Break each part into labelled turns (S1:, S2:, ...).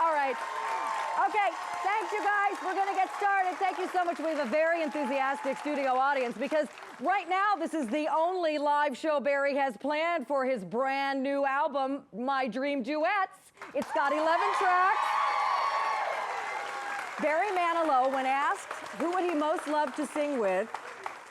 S1: All right. Okay, thanks, you guys. We're going to get started. Thank you so much. We have a very enthusiastic studio audience because right now this is the only live show Barry has planned for his brand new album, My Dream Duets. It's got 11 tracks. Barry Manilow, when asked who would he most love to sing with,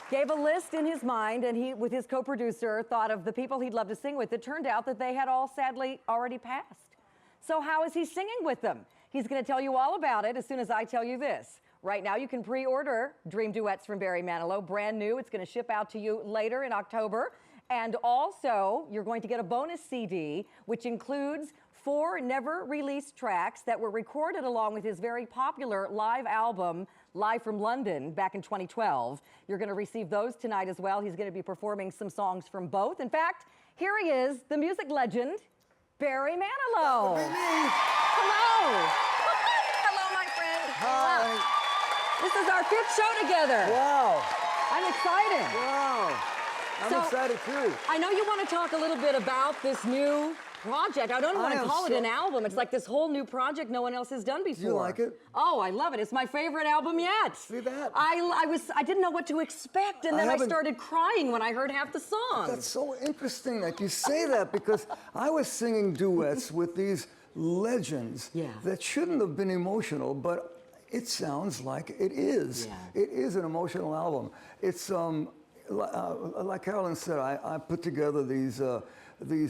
S1: gave a list in his mind, and he, with his co-producer, thought of the people he'd love to sing with. It turned out that they had all sadly already passed. So how is he singing with them? He's going to tell you all about it as soon as I tell you this. Right now, you can pre-order Dream Duets from Barry Manilow, brand new. It's going to ship out to you later in October. And also, you're going to get a bonus CD, which includes 4 never-released tracks that were recorded along with his very popular live album, Live from London, back in 2012. You're going to receive those tonight as well. He's going to be performing some songs from both. In fact, here he is, the music legend, Barry Manilow. Hello. Hello, my friend.
S2: Hi.
S1: This is our 5th show together.
S2: Wow.
S1: I'm excited.
S2: Wow. I'm excited too.
S1: I know you want to talk a little bit about this new project. I don't want to call it an album. It's like this whole new project no one else has done before.
S2: Do you like it?
S1: Oh, I love it. It's my favorite album yet.
S2: See that?
S1: I didn't know what to expect, and then I started crying when I heard half the songs.
S2: That's so interesting that you say that, because I was singing duets with these legends that shouldn't have been emotional, but it sounds like it is.
S1: Yeah.
S2: It is an emotional album. It's like Carolyn said, I put together these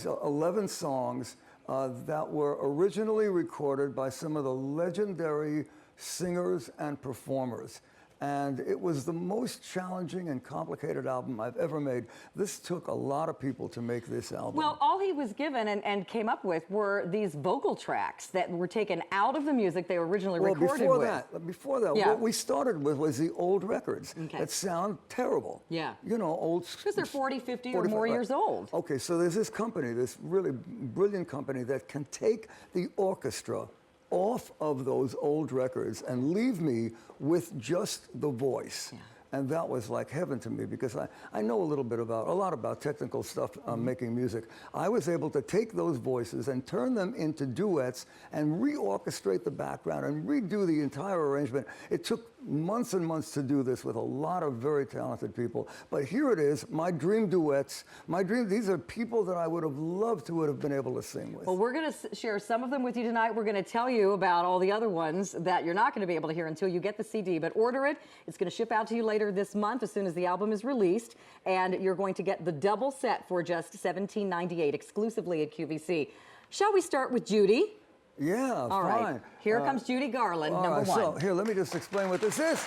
S2: 11 songs that were originally recorded by some of the legendary singers and performers. And it was the most challenging and complicated album I've ever made. This took a lot of people to make this album.
S1: Well, all he was given and came up with were these vocal tracks that were taken out of the music they were originally recorded with.
S2: Before that, what we started with was the old records that sound terrible.
S1: Yeah.
S2: You know, old.
S1: Because they're 40, 50 or more years old.
S2: Okay, so there's this company, this really brilliant company that can take the orchestra off of those old records and leave me with just the voice. Yeah. And that was like heaven to me, because I know a lot about technical stuff, making music. I was able to take those voices and turn them into duets and reorchestrate the background and redo the entire arrangement. It took months and months to do this with a lot of very talented people. But here it is, my dream duets. These are people that I would have loved to have been able to sing with.
S1: Well, we're going to share some of them with you tonight. We're going to tell you about all the other ones that you're not going to be able to hear until you get the CD. But order it. It's going to ship out to you later this month as soon as the album is released. And you're going to get the double set for just $17.98 exclusively at QVC. Shall we start with Judy?
S2: Yeah,
S1: all right. Here comes Judy Garland, number 1.
S2: So here, let me just explain what this is.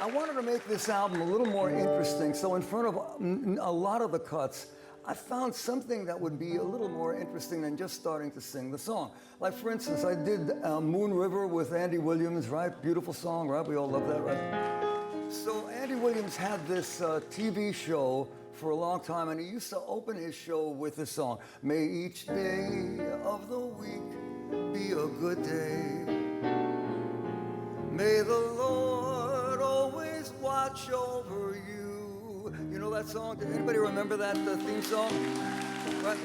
S2: I wanted to make this album a little more interesting, so in front of a lot of the cuts, I found something that would be a little more interesting than just starting to sing the song. Like, for instance, I did Moon River with Andy Williams, right? Beautiful song, right? We all love that, right? So Andy Williams had this TV show for a long time, and he used to open his show with this song. May each day of the week be a good day. May the Lord always watch over you. You know that song? Did anybody remember that theme song? Right.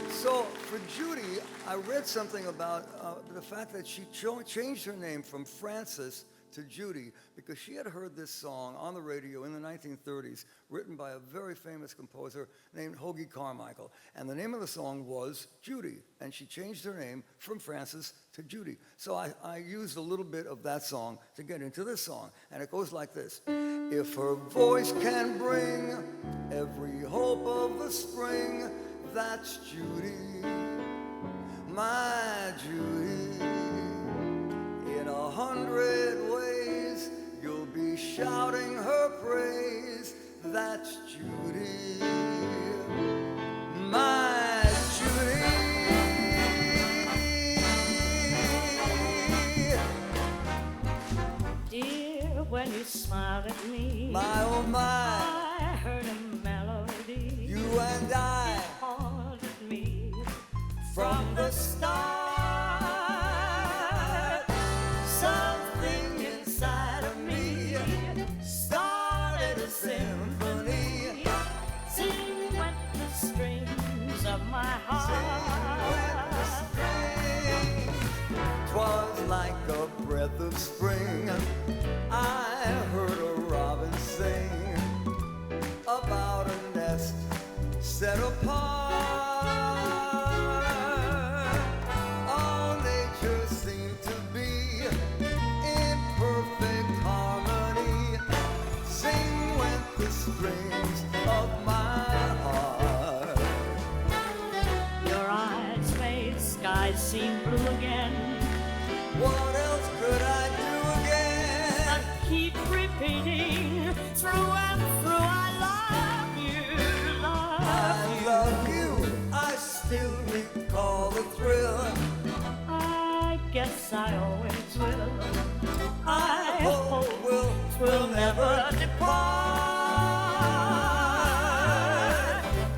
S2: So for Judy, I read something about the fact that she changed her name from Frances to Judy because she had heard this song on the radio in the 1930s, written by a very famous composer named Hoagy Carmichael. And the name of the song was Judy, and she changed her name from Frances to Judy. So I used a little bit of that song to get into this song, and it goes like this. If her voice can bring every hope of the spring, that's Judy, my Judy. In 100 ways, you'll be shouting her praise. That's Judy, my Judy.
S3: Dear, when you smiled at me,
S2: My oh my,
S3: I heard a melody.
S2: you and I,
S3: It haunted me
S2: from the start. Something inside of me started a symphony.
S3: Sing when
S2: like a breath of spring. I heard a robin sing about a nest set apart. All nature seemed to be in perfect harmony. Sing went the strings of my heart.
S3: Your eyes made skies seem blue again.
S2: What else could I do again?
S3: I keep repeating through and through, I love you,
S2: I
S3: love
S2: love you. I still recall the thrill.
S3: I guess I always will. I
S2: hope
S3: will never depart.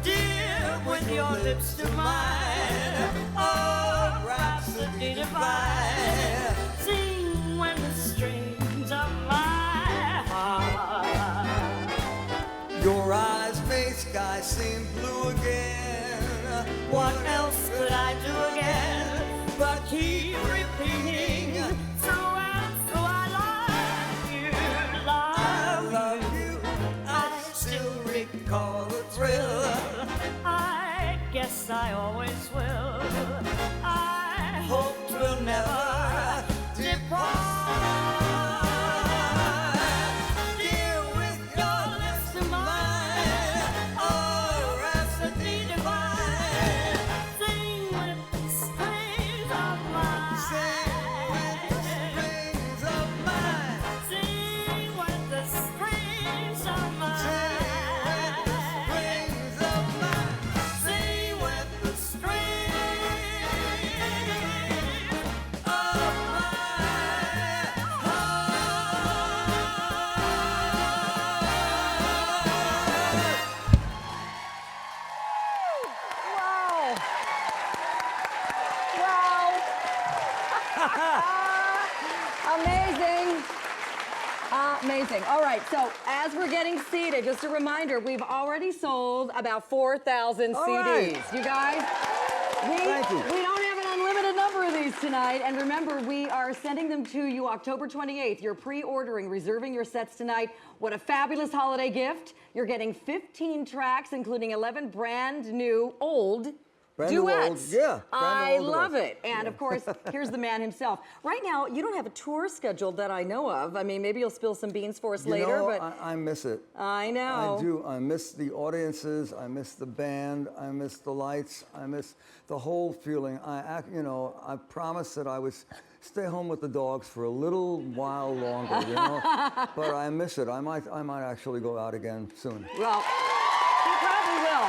S3: Dear, with your lips to mine, oh, rhapsody divine. Sing when the strings of my heart.
S2: Your eyes made sky seem blue again.
S3: What else could I do again but keep repeating through and through, I love you,
S2: I love you. I still recall the thrill.
S3: I guess I always will. I
S2: Hope will never depart. Dear, with your lips to mine, oh, rhapsody divine.
S3: sing with the strings of mine.
S2: Sing with the strings of mine.
S3: Sing with the strings of mine.
S2: Strings of mine.
S3: Sing with the strings of
S1: Wow. Wow. Amazing. Amazing. All right, so as we're getting seated, just a reminder, we've already sold about 4,000
S2: All
S1: CDs.
S2: right.
S1: You guys,
S2: Thank you.
S1: we don't have an unlimited number of these tonight. And remember, we are sending them to you October 28th. You're pre-ordering, reserving your sets tonight. What a fabulous holiday gift. You're getting 15 tracks, including 11 brand new, old
S2: Brand new
S1: duets.
S2: old, yeah, brand new
S1: I
S2: old
S1: love
S2: duets.
S1: it. And of course, here's the man himself. Right now, you don't have a tour scheduled that I know of. I mean, maybe you'll spill some beans for us
S2: You
S1: later,
S2: know,
S1: but
S2: I miss it.
S1: I know.
S2: I do. I miss the audiences. I miss the band. I miss the lights. I miss the whole feeling. I promised that I would stay home with the dogs for a little while longer, you know. But I miss it. I might actually go out again soon.
S1: Well, he probably will.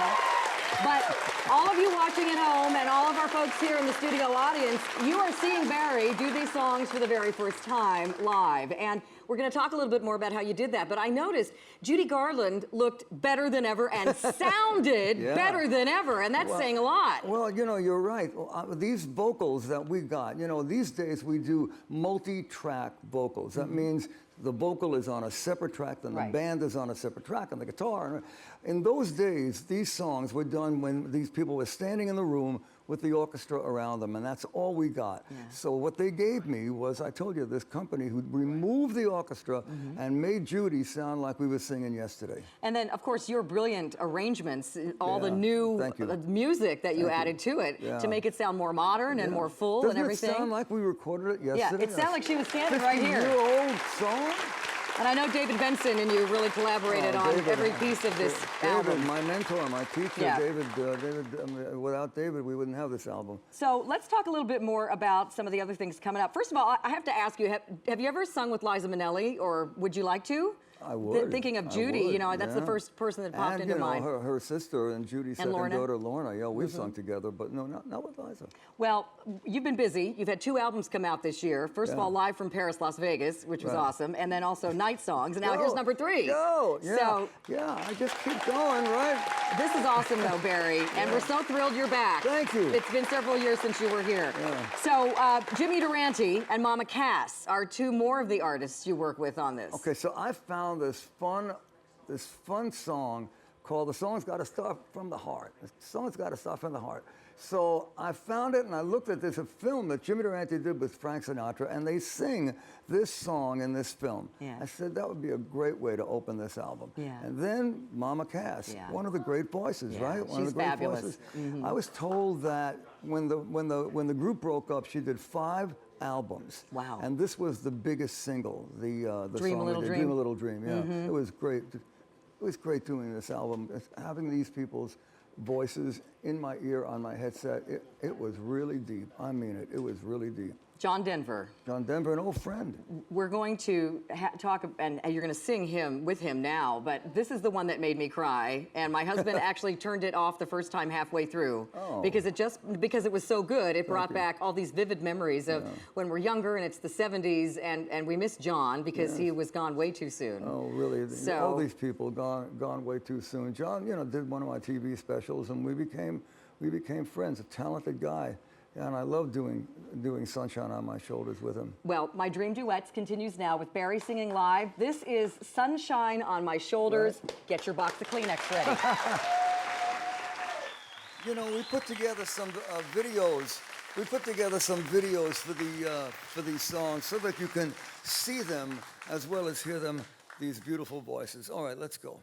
S1: But all of you watching at home and all of our folks here in the studio audience, you are seeing Barry do these songs for the very first time live. And we're going to talk a little bit more about how you did that. But I noticed Judy Garland looked better than ever and sounded
S2: Yeah.
S1: better than ever. And that's saying a lot.
S2: Well, you know, you're right. These vocals that we got, you know, these days we do multi-track vocals. That means the vocal is on a separate track, then the
S1: Right.
S2: band is on a separate track, and the guitar. In those days, these songs were done when these people were standing in the room with the orchestra around them, and that's all we got. So what they gave me was, I told you, this company who removed the orchestra and made Judy sound like we were singing yesterday.
S1: And then, of course, your brilliant arrangements, all the
S2: Yeah,
S1: new
S2: thank you.
S1: music that you
S2: Thank you.
S1: added to it
S2: Yeah.
S1: to make it sound more modern and more full
S2: Doesn't
S1: and everything.
S2: it sound like we recorded it
S1: Yeah,
S2: yesterday?
S1: it sounded like she was standing right here.
S2: 50-year-old song?
S1: And I know David Benson and you really collaborated
S2: Oh,
S1: on
S2: David,
S1: every piece of this
S2: David,
S1: album.
S2: my mentor, my teacher,
S1: Yeah.
S2: without David, we wouldn't have this album.
S1: So let's talk a little bit more about some of the other things coming up. First of all, I have to ask you, have you ever sung with Liza Minnelli, or would you like to?
S2: I would.
S1: Thinking of
S2: I
S1: Judy,
S2: would,
S1: you know, that's the
S2: yeah.
S1: first person that popped
S2: And,
S1: into
S2: you know,
S1: mind.
S2: her sister and Judy's second
S1: Lorna?
S2: daughter, Lorna. Yeah, we've sung together, but no, not with Liza.
S1: Well, you've been busy. You've had 2 albums come out this year. First of
S2: Yeah.
S1: all, Live from Paris, Las Vegas, which was
S2: Right.
S1: awesome, and then also Night Songs. And now here's number 3.
S2: Go, yeah.
S1: So
S2: Yeah, I just keep going, right?
S1: this is awesome, though, Barry, and we're so thrilled you're back.
S2: Thank you.
S1: It's been several years since you were here.
S2: Yeah.
S1: So Jimmy Durante and Mama Cass are 2 more of the artists you work with on this.
S2: Okay, so I found this fun song called "The Song's Got to Start from the Heart." The song's got to start from the heart. So I found it and I looked at this, a film that Jimmy Durante did with Frank Sinatra, and they sing this song in this film.
S1: Yeah.
S2: I said that would be a great way to open this album.
S1: Yeah.
S2: And then Mama Cass,
S1: Yeah.
S2: one of the great voices,
S1: Yeah,
S2: right? One
S1: she's
S2: of the great
S1: fabulous.
S2: voices.
S1: Mhm.
S2: I was told that when the group broke up, she did 5 albums.
S1: Wow.
S2: And this was the biggest single, the
S1: Dream a
S2: song
S1: Little
S2: they did,
S1: Dream?
S2: Dream a Little Dream, yeah. It was great. It was great doing this album, having these people's voices in my ear on my headset. It was really deep. I mean it. It was really deep.
S1: John Denver.
S2: John Denver, an old friend.
S1: We're going to talk, and you're going to sing him with him now, but this is the one that made me cry, and my husband actually turned it off the first time halfway through because it was so good. It brought back all these vivid memories of when we're younger, and it's the 70s, and we miss John because he was gone way too soon.
S2: Oh, really?
S1: So,
S2: all these people gone way too soon. John, did one of my TV specials, and we became friends. A talented guy. And I love doing Sunshine on My Shoulders with him.
S1: Well, My Dream Duets continues now with Barry singing live. This is Sunshine on My Shoulders.
S2: Right.
S1: Get your box of Kleenex ready.
S2: We put together some videos. We put together some videos for these songs so that you can see them as well as hear them, these beautiful voices. All right, let's go.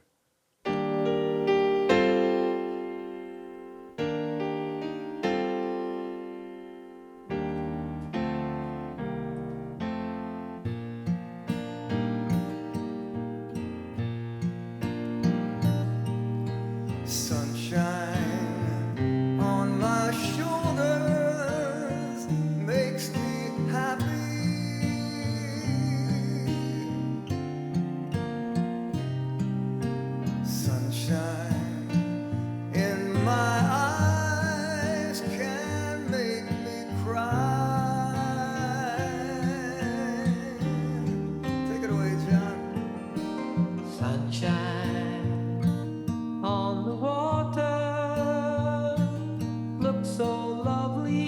S2: Sunshine on my shoulders makes me happy. Sunshine in my eyes can make me cry. Take it away, John.
S3: Sunshine on the water looks so lovely.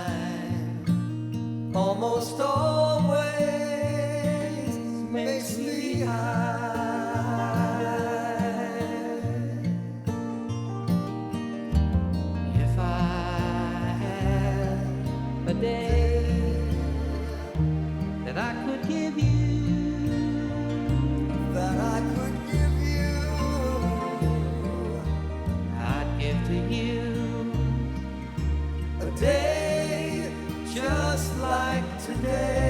S3: Sunshine almost always makes me high. If I had a day that I could give you, I'd give to you a day just like today.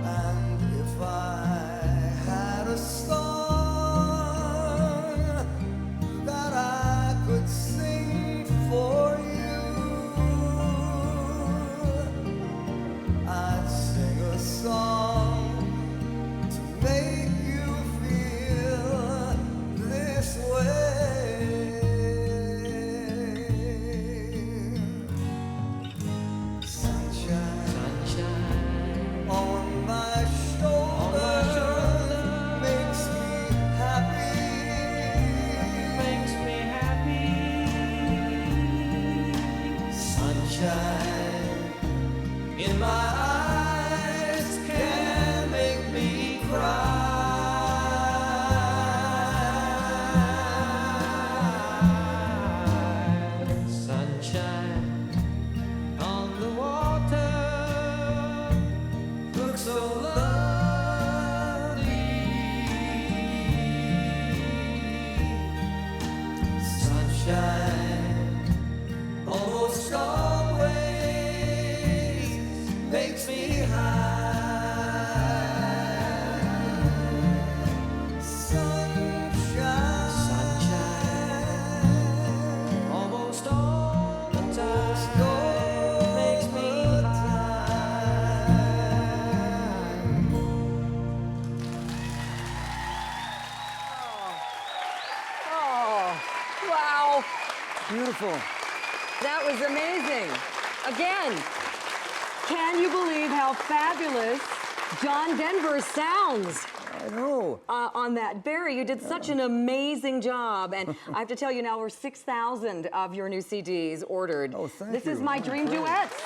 S2: And if I had a song that I could sing for you, I'd sing a song to make you feel this way. Sunshine,
S3: Sunshine
S2: on my shoulder makes me happy.
S3: makes me happy.
S2: Sunshine in my eyes can make me cry.
S3: Sunshine on the water
S2: Looks so lovely. Sunshine almost always makes me high. Sunshine
S3: almost all the time makes me
S1: Oh, wow.
S2: beautiful.
S1: That was amazing. Again, can you believe how fabulous John Denver sounds
S2: I know.
S1: on that? Barry, you did such an amazing job. And I have to tell you now, we're 6,000 of your new CDs ordered.
S2: Oh, thank
S1: This is
S2: you.
S1: My Dream Duets.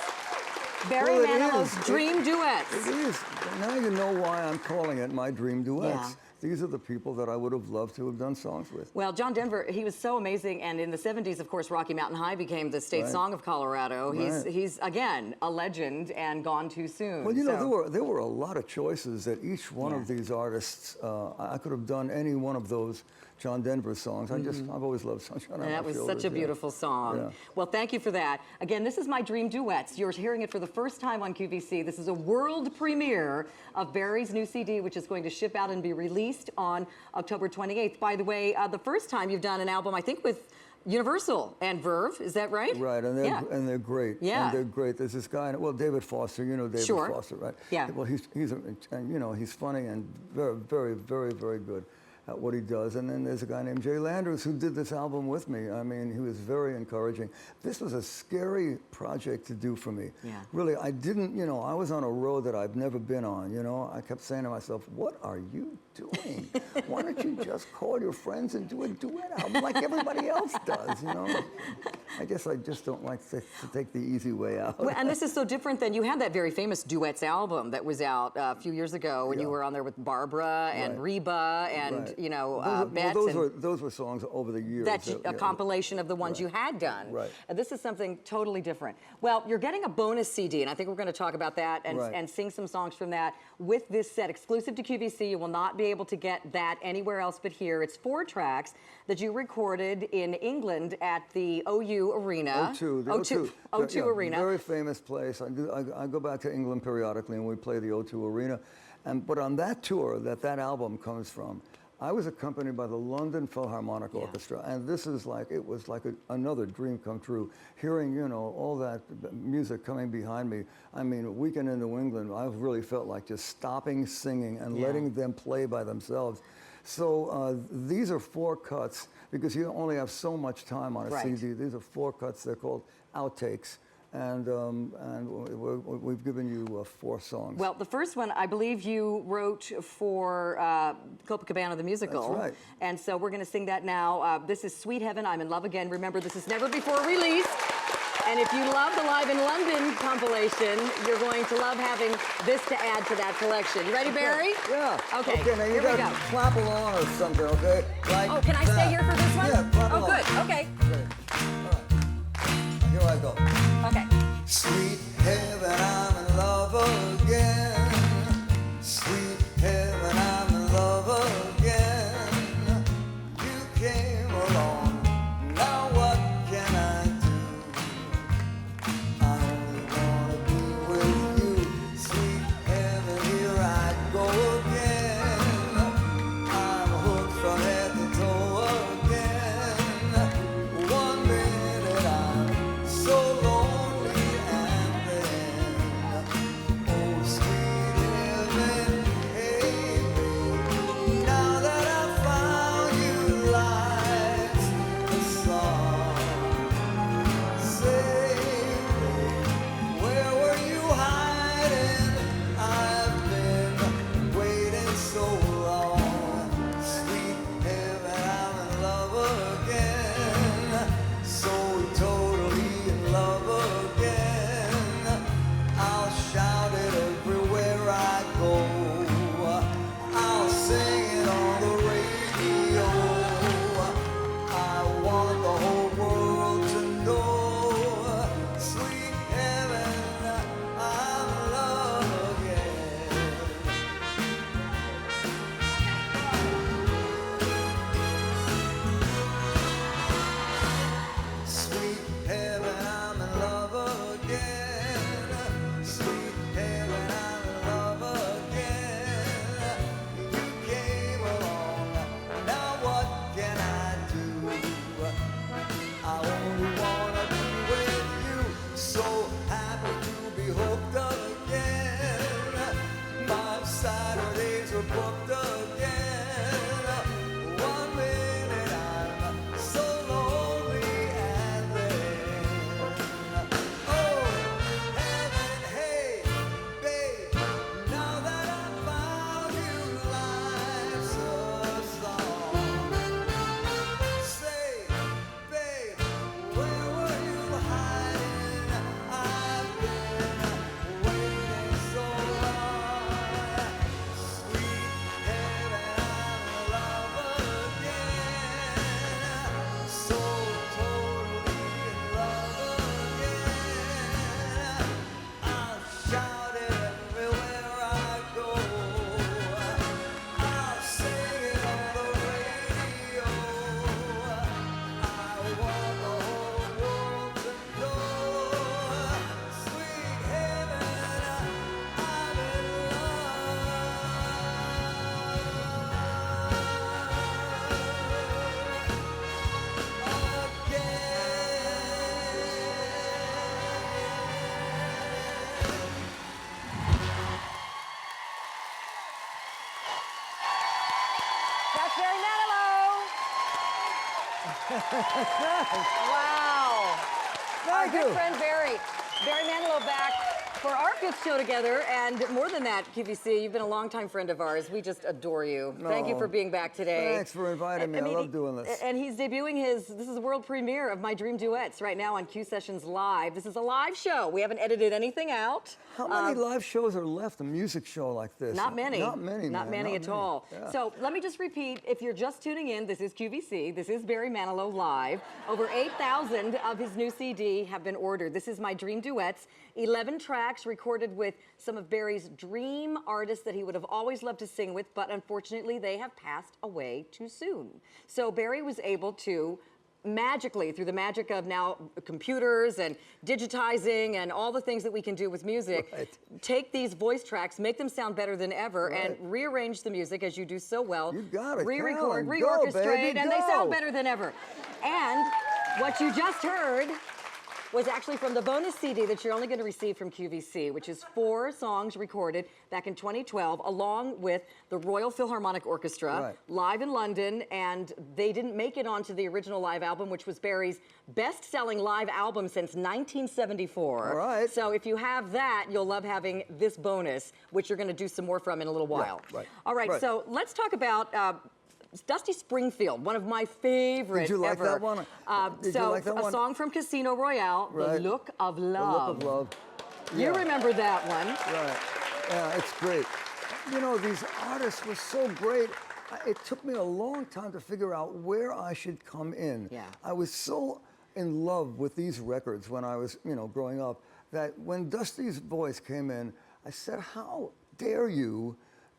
S1: Barry
S2: Well, it
S1: Manilow's
S2: is.
S1: Dream Duets.
S2: It is. Now you know why I'm calling it my Dream Duets.
S1: Yeah.
S2: These are the people that I would have loved to have done songs with.
S1: Well, John Denver, he was so amazing, and in the 70s, of course, Rocky Mountain High became the state
S2: Right.
S1: song of Colorado.
S2: Right.
S1: He's again a legend and gone too soon.
S2: Well, you know,
S1: so-
S2: there were a lot of choices that each one of
S1: Yeah.
S2: these artists, I could have done any one of those John Denver songs. I've always loved Sunshine on
S1: And that
S2: My
S1: was
S2: Shoulders,
S1: such a
S2: yeah.
S1: beautiful song.
S2: Yeah.
S1: Well, thank you for that. Again, this is my Dream Duets. You're hearing it for the first time on QVC. This is a world premiere of Barry's new CD, which is going to ship out and be released on October 28th. By the way, the first time you've done an album, I think, with Universal and Verve, is that right?
S2: Right, and they're great.
S1: Yeah.
S2: And they're great. There's this guy, well, David Foster. You know David
S1: Sure.
S2: Foster, right?
S1: Yeah.
S2: Well, he's funny and very, very, very, very good at what he does. And then there's a guy named Jay Landers who did this album with me. I mean, he was very encouraging. This was a scary project to do for me.
S1: Yeah.
S2: Really, I didn't, I was on a road that I've never been on, I kept saying to myself, what are you doing? Why don't you just call your friends and do a duet album like everybody else does, I guess I just don't like to take the easy way out.
S1: Well, and this is so different than you had that very famous Duets album that was out a few years ago when you were on there with Barbara and
S2: Right.
S1: Reba and,
S2: Right.
S1: Bets.
S2: Those were songs over the years.
S1: That's a compilation of the ones you had done.
S2: Right.
S1: And this is something totally different. Well, you're getting a bonus CD, and I think we're going to talk about that and,
S2: Right.
S1: and sing some songs from that with this set, exclusive to QVC. You will not be able to get that anywhere else but here. It's 4 tracks that you recorded in England at the OU Arena.
S2: O2, the
S1: O2
S2: yeah,
S1: Arena.
S2: Very famous place. I go back to England periodically, and we play the O2 Arena. But on that tour that album comes from, I was accompanied by the London Philharmonic Orchestra, and this is it was like another dream come true. Hearing, all that music coming behind me. I mean, Weekend in New England, I really felt like just stopping singing and letting them play by themselves. So these are 4 cuts, because you only have so much time on a
S1: Right.
S2: CD. These are 4 cuts. They're called Outtakes. And we've given you 4 songs.
S1: Well, the first one, I believe you wrote for Copacabana the musical.
S2: That's right.
S1: And so we're going to sing that now. This is Sweet Heaven, I'm in Love Again. Remember, this is never before released. And if you love the Live in London compilation, you're going to love having this to add to that collection. You ready, Barry?
S2: Yeah.
S1: Okay,
S2: Now you
S1: here we
S2: gotta
S1: go.
S2: clap along or something, okay? Like
S1: Oh, can I stay here for this one?
S2: Yeah, clap
S1: Oh,
S2: along.
S1: good. Okay.
S2: Okay. All right. Here I go.
S1: Okay.
S2: Sweet heaven, I'm in love again. Sweet heaven, I'm in love again. You came along, now what can I do? I only wanna be with you. Sweet heaven, here I go again. I'm hooked from head to toe again. One minute I'm so lonely, and then
S1: Barry Manilow. Wow. Our
S2: Thank
S1: good
S2: you.
S1: friend Barry Manilow back for our 5th show together, and more than that, QVC, you've been a longtime friend of ours. We just adore you. Thank you for being back today.
S2: Thanks for inviting me. I love doing this.
S1: And he's debuting this is the world premiere of My Dream Duets right now on Q Sessions Live. This is a live show. We haven't edited anything out.
S2: How many live shows are left, a music show like this?
S1: Not many.
S2: Not many,
S1: Not
S2: man.
S1: many at all.
S2: Yeah.
S1: So let me just repeat, if you're just tuning in, this is QVC. This is Barry Manilow live. Over 8,000 of his new CD have been ordered. This is My Dream Duets, 11 tracks recorded with some of Barry's dream artists that he would have always loved to sing with, but unfortunately they have passed away too soon. So Barry was able to magically, through the magic of now computers and digitizing and all the things that we can do with music, take these voice tracks, make them sound better than ever, and rearrange the music as you do so well.
S2: You got it,
S1: Re-record,
S2: Carolyn.
S1: re-orchestrate,
S2: Go, baby,
S1: and they
S2: go.
S1: sound better than ever. And what you just heard was actually from the bonus CD that you're only going to receive from QVC, which is 4 songs recorded back in 2012, along with the Royal Philharmonic Orchestra, live in London, and they didn't make it onto the original live album, which was Barry's best-selling live album since 1974.
S2: All right.
S1: So if you have that, you'll love having this bonus, which you're going to do some more from in a little while. All right, so let's talk about Dusty Springfield, one of my favorite
S2: Did you like
S1: ever.
S2: that one? Did you like that
S1: a
S2: one?
S1: song from Casino Royale, The Look of Love.
S2: The Look of Love.
S1: You remember that one.
S2: Right. Yeah, it's great. You know, these artists were so great. It took me a long time to figure out where I should come in.
S1: Yeah.
S2: I was so in love with these records when I was, growing up, that when Dusty's voice came in, I said, how dare you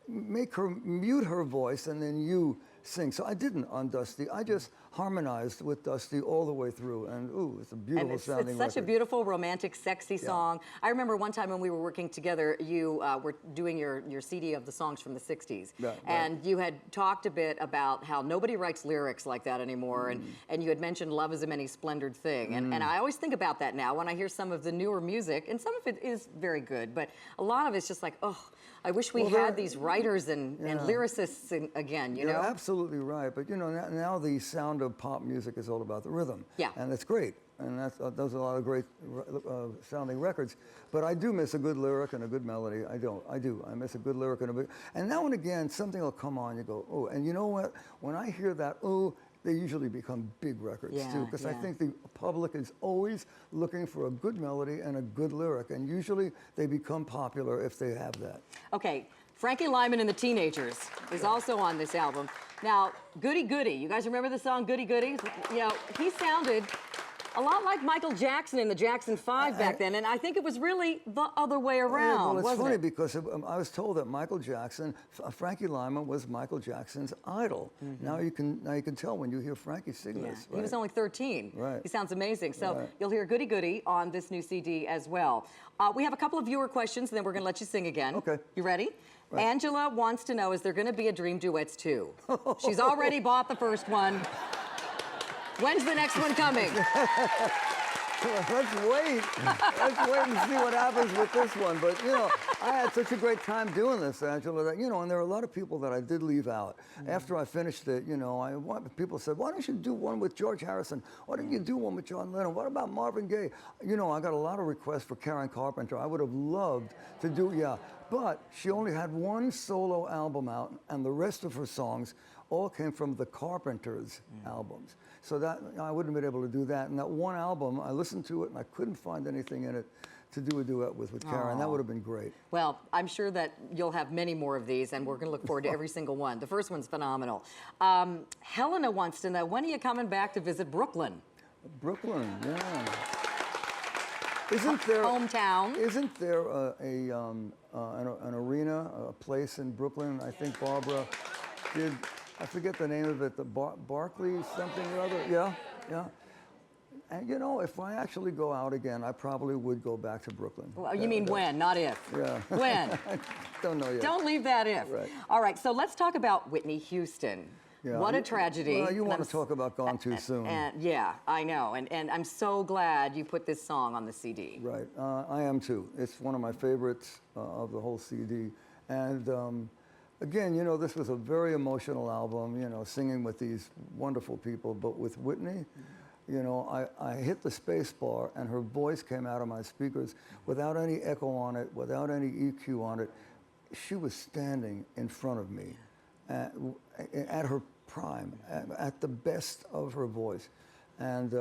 S2: make her mute her voice and then you sing. So I didn't on Dusty. I just harmonized with Dusty all the way through, and ooh, it's a beautiful sounding
S1: It's such
S2: record.
S1: a beautiful, romantic, sexy song. I remember one time when we were working together, you were doing your CD of the songs from the 60s. And you had talked a bit about how nobody writes lyrics like that anymore, and you had mentioned love is a many splendored thing. And I always think about that now when I hear some of the newer music, and some of it is very good, but a lot of it's just like, oh, I wish we had these writers and lyricists again, you know?
S2: You're absolutely right, but now the sound of pop music is all about the rhythm.
S1: Yeah.
S2: And it's great, and those are a lot of great sounding records, but I do miss a good lyric and a good melody. I do. I miss a good lyric and now and again, something will come on, you go, oh, and you know what? When I hear that, oh, they usually become big records too, because I think the public is always looking for a good melody and a good lyric, and usually they become popular if they have that.
S1: Okay, Frankie Lyman and the Teenagers is also on this album. Now, Goody Goody, you guys remember the song Goody Goody? You know, he sounded a lot like Michael Jackson in the Jackson 5 back then, and I think it was really the other way around,
S2: well, it's
S1: wasn't
S2: funny
S1: it?
S2: because I was told that Michael Jackson, Frankie Lyman was Michael Jackson's idol. Now you can tell when you hear Frankie sing this.
S1: He was only 13.
S2: Right.
S1: He sounds amazing. So you'll hear Goody Goody on this new CD as well. We have a couple of viewer questions, and then we're going to let you sing again.
S2: Okay.
S1: You ready? Angela wants to know, is there going to be a Dream Duets 2? She's already bought the first one. When's the next one coming?
S2: Let's wait. Let's wait and see what happens with this one. But, I had such a great time doing this, Angela, that, and there are a lot of people that I did leave out. After I finished it, people said, why don't you do one with George Harrison? Why don't you do one with John Lennon? What about Marvin Gaye? I got a lot of requests for Karen Carpenter. I would have loved to do, but she only had one solo album out, and the rest of her songs all came from the Carpenters' albums. So that I wouldn't have been able to do that. And that one album, I listened to it and I couldn't find anything in it to do a duet with Karen. That would have been great.
S1: Well, I'm sure that you'll have many more of these, and we're going to look forward to every single one. The first one's phenomenal. Helena wants to know, when are you coming back to visit Brooklyn?
S2: Brooklyn, yeah. Isn't there
S1: hometown?
S2: Isn't there an arena, a place in Brooklyn? I think Barbara did. I forget the name of it, the Barclays something or other. Yeah. And if I actually go out again, I probably would go back to Brooklyn.
S1: Well, you mean when, not if.
S2: Yeah.
S1: When?
S2: Don't know yet.
S1: Don't leave that if.
S2: Right.
S1: All right, so let's talk about Whitney Houston.
S2: Yeah.
S1: What a tragedy.
S2: Well, you want to talk about Gone Too Soon.
S1: Yeah, I know. And I'm so glad you put this song on the CD.
S2: Right. I am too. It's one of my favorites of the whole CD. And again, you know, this was a very emotional album, you know, singing with these wonderful people, but with Whitney, you know, I hit the space bar and her voice came out of my speakers without any echo on it, without any EQ on it. She was standing in front of me at her prime, at the best of her voice. And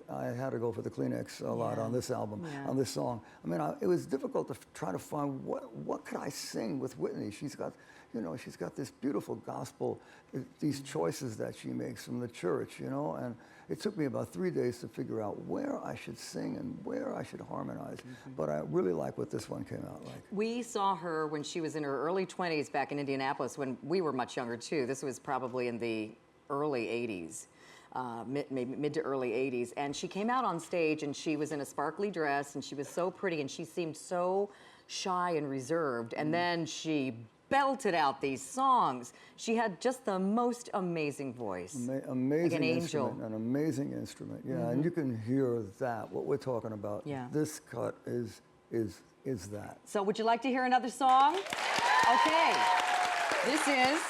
S2: I had to go for the Kleenex a lot on this album, on this song. I mean, it was difficult to try to find what could I sing with Whitney. She's got, you know, she's got this beautiful gospel, these choices that she makes from the church, you know, and it took me about 3 days to figure out where I should sing and where I should harmonize. But I really like what this one came out like.
S1: We saw her when she was in her early 20s back in Indianapolis when we were much younger too. This was probably in the early 80s. Mid to early 80s, and she came out on stage and she was in a sparkly dress and she was so pretty and she seemed so shy and reserved, and then she belted out these songs. She had just the most amazing voice.
S2: Amazing
S1: like an angel.
S2: instrument, an amazing instrument, yeah, and you can hear that, what we're talking about.
S1: Yeah.
S2: This cut is that.
S1: So would you like to hear another song? Okay, this is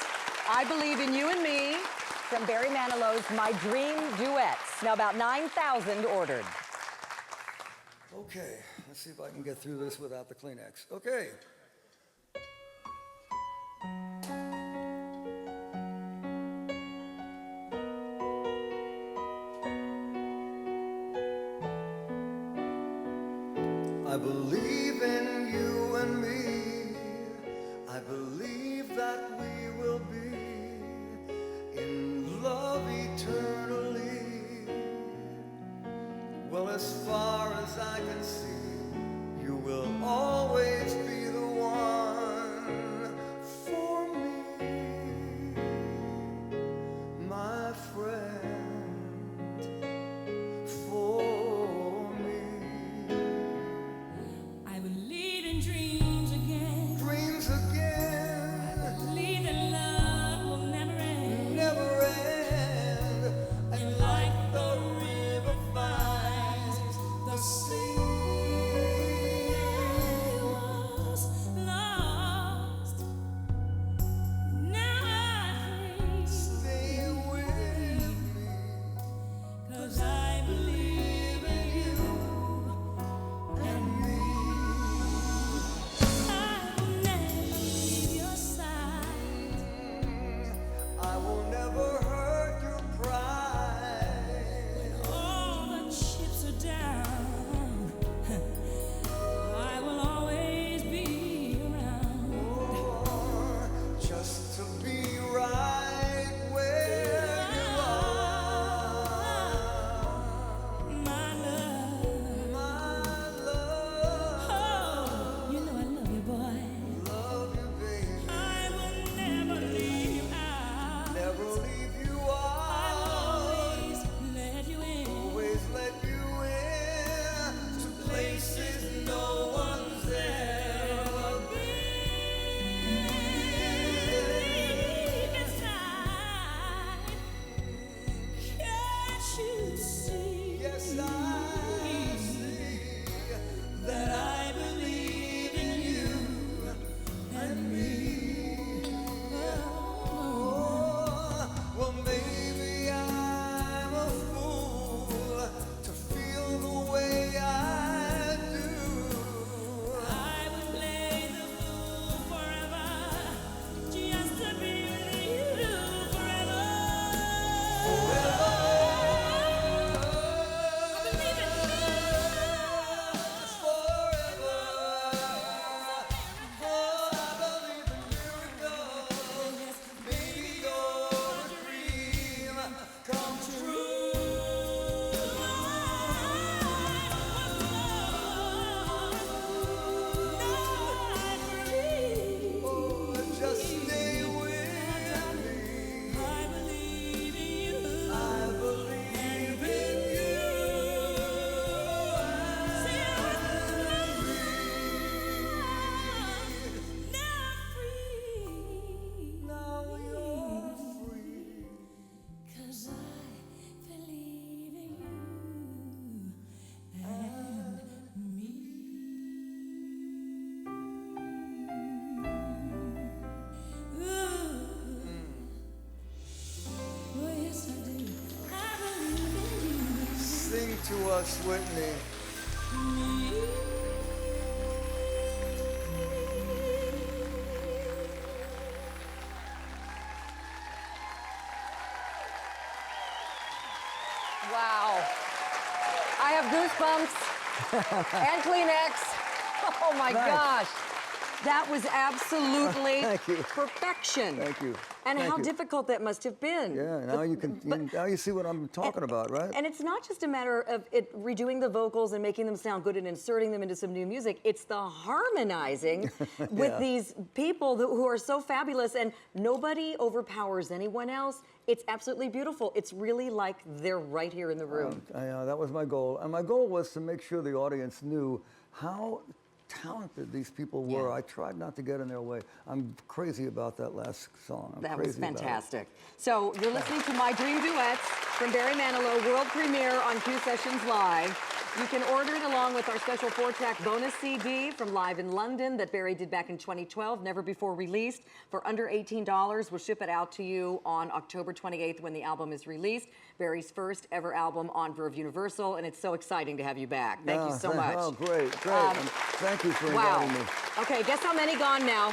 S1: I Believe in You and Me, from Barry Manilow's My Dream Duets. Now about 9,000 ordered.
S2: Okay, let's see if I can get through this without the Kleenex. Okay. I believe in you and me. I believe that we will be in love eternally. Well, as far as I can see, you will always be the one for me, my friend, for me.
S3: I believe in dreams again.
S2: Dreams again,
S3: I believe that love will never end.
S2: never end, and like the river finds the sea.
S3: I was lost. Now I'm free.
S2: Stay with me.
S3: 'Cause I believe in you and me. I will never leave your side.
S2: I will never hurt your pride.
S3: All the chips are down. I will always be around.
S2: Oh, just to be right where you are.
S3: My love.
S2: My love,
S3: Oh, you know I love you, boy.
S2: love you, baby.
S3: I will never leave you out.
S2: Never leave you
S3: I'll
S2: out.
S3: always let you in.
S2: Always let you in to places no one's ever been.
S3: Deep inside, can't you see?
S2: Yes, I see that I believe in you and me. Oh, well, to us, Whitney.
S1: Wow. I have goosebumps and Kleenex. Oh my
S2: Nice.
S1: gosh. That was absolutely
S2: Thank you.
S1: perfection.
S2: Thank you.
S1: And
S2: Thank
S1: how
S2: you.
S1: difficult that must have been.
S2: Yeah, now you can. Now you see what I'm talking about, right?
S1: And it's not just a matter of it redoing the vocals and making them sound good and inserting them into some new music. It's the harmonizing with
S2: Yeah.
S1: these people who are so fabulous, and nobody overpowers anyone else. It's absolutely beautiful. It's really like they're right here in the room.
S2: That was my goal, and my goal was to make sure the audience knew how talented these people were.
S1: Yeah.
S2: I tried not to get in their way. I'm crazy about that last song. I'm
S1: That was
S2: crazy about it.
S1: fantastic. So you're listening to My Dream Duets from Barry Manilow, world premiere on Q Sessions Live. You can order it along with our special 4-track bonus CD from Live in London that Barry did back in 2012, never before released. For under $18, we'll ship it out to you on October 28th when the album is released. Barry's first ever album on Verve Universal, and it's so exciting to have you back. Thank you so much.
S2: Oh, great. Thank you for
S1: Wow.
S2: inviting me.
S1: Okay, guess how many gone now?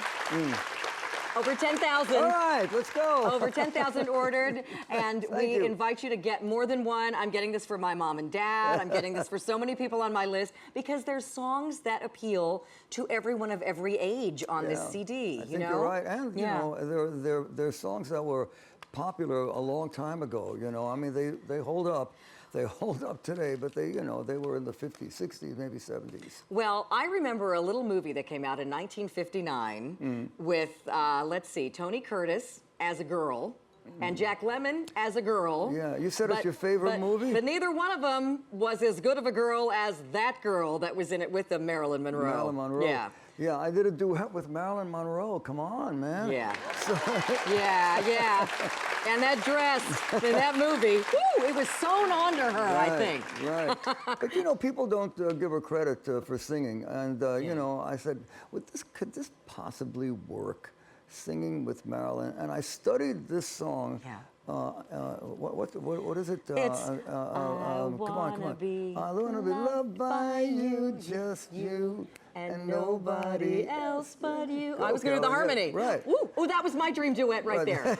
S1: Over 10,000.
S2: All right, let's go.
S1: Over 10,000 ordered, and we
S2: you.
S1: invite you to get more than one. I'm getting this for my mom and dad. I'm getting this for so many people on my list because there's songs that appeal to everyone of every age on this CD.
S2: I think you're right, and
S1: Yeah.
S2: you know, they're songs that were popular a long time ago. You know, I mean, they hold up. They hold up today, but they were in the 50s, 60s, maybe 70s.
S1: Well, I remember a little movie that came out in 1959 with, let's see, Tony Curtis as a girl and Jack Lemmon as a girl.
S2: Yeah, you said it's your favorite movie?
S1: But neither one of them was as good of a girl as that girl that was in it with them, Marilyn Monroe.
S2: Marilyn Monroe.
S1: Yeah.
S2: Yeah, I did a duet with Marilyn Monroe. Come on, man.
S1: Yeah. Yeah. And that dress in that movie, woo, it was sewn onto her, I think.
S2: Right. But you know, people don't give her credit for singing, and you know, I said, could this possibly work? Singing with Marilyn, and I studied this song.
S1: Yeah.
S2: What is it?
S1: It's
S2: come on.
S1: I wanna be
S2: loved by you, just you,
S1: and nobody else but you. I was
S2: Okay,
S1: going to do the
S2: yeah,
S1: harmony.
S2: right.
S1: Woo. Oh, that was my dream duet right there.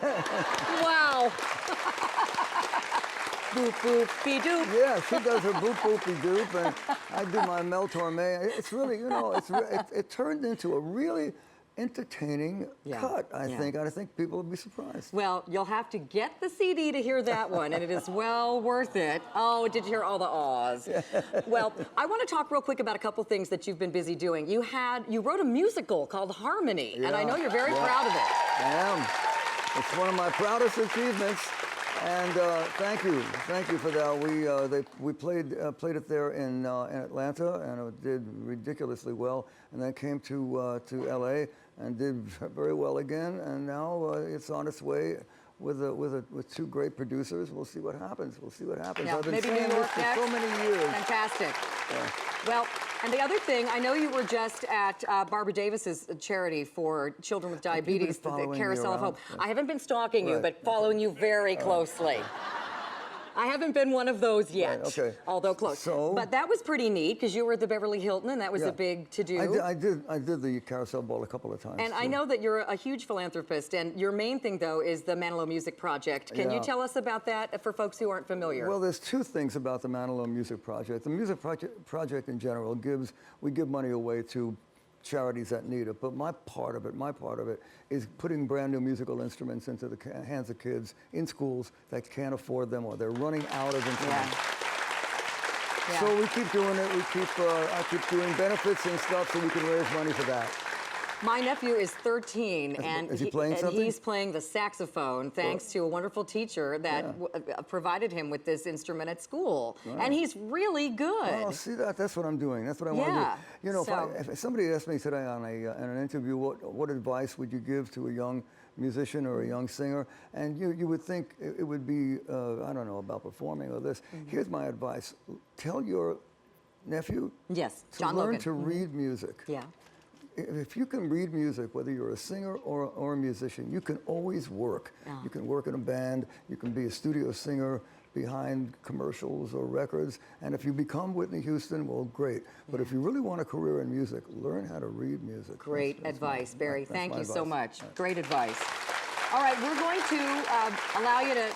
S1: Wow. Boop, boop, be doop.
S2: Yeah, she does her boop boopy doop, and I do my Mel Torme. It's really, you know, it turned into a really entertaining cut, I think. I think people will be surprised.
S1: Well, you'll have to get the CD to hear that one, and it is well worth it. Oh, did you hear all the awes? Well, I want to talk real quick about a couple things that you've been busy doing. You wrote a musical called Harmony, and I know you're very proud of it.
S2: I am. It's one of my proudest achievements, and thank you for that. We played it there in Atlanta, and it did ridiculously well, and then came to LA and did very well again, and now it's on its way with two great producers. We'll see what happens.
S1: Yeah,
S2: I've been
S1: maybe New
S2: saying
S1: York
S2: this for so
S1: next.
S2: many years.
S1: Fantastic.
S2: Yeah.
S1: Well, and the other thing, I know you were just at Barbara Davis's charity for children with diabetes, the
S2: following me
S1: Carousel of
S2: around?
S1: Hope. I haven't been stalking you,
S2: Right.
S1: but following you very closely. I haven't been one of those yet,
S2: Right, okay.
S1: although close.
S2: So-
S1: But that was pretty neat because you were at the Beverly Hilton, and that was
S2: Yeah.
S1: a big to-do.
S2: I did the Carousel Ball a couple of times.
S1: And I
S2: too.
S1: know that you're a huge philanthropist, and your main thing, though, is the Manilow Music Project. Can you
S2: Yeah.
S1: tell us about that for folks who aren't familiar?
S2: Well, there's two things about the Manilow Music Project. The Music Project in general we give money away to charities that need it, but my part of it is putting brand new musical instruments into the hands of kids in schools that can't afford them or they're running out of instruments.
S1: Yeah.
S2: So we keep doing it. I keep doing benefits and stuff so we can raise money for that.
S1: My nephew is 13, and
S2: is he playing something?
S1: he's playing the saxophone thanks to a wonderful teacher that provided him with this instrument at school. And he's really good.
S2: Oh, see that's what I'm doing. That's what I want to
S1: Yeah,
S2: do. You know,
S1: so-
S2: if somebody asked me today on in an interview, what advice would you give to a young musician or a young singer, and you would think it would be I don't know about performing or this. Here's my advice: tell your nephew
S1: Yes,
S2: to
S1: John
S2: learn
S1: Logan.
S2: to read music.
S1: Yeah.
S2: If you can read music, whether you're a singer or a musician, you can always work.
S1: Yeah.
S2: You can work in a band, you can be a studio singer, behind commercials or records. And if you become Whitney Houston, well, great. But if you really want a career in music, learn how to read music.
S1: Great advice, Barry. Thank you so much.
S2: Yeah.
S1: Great advice. All right, we're going to allow you to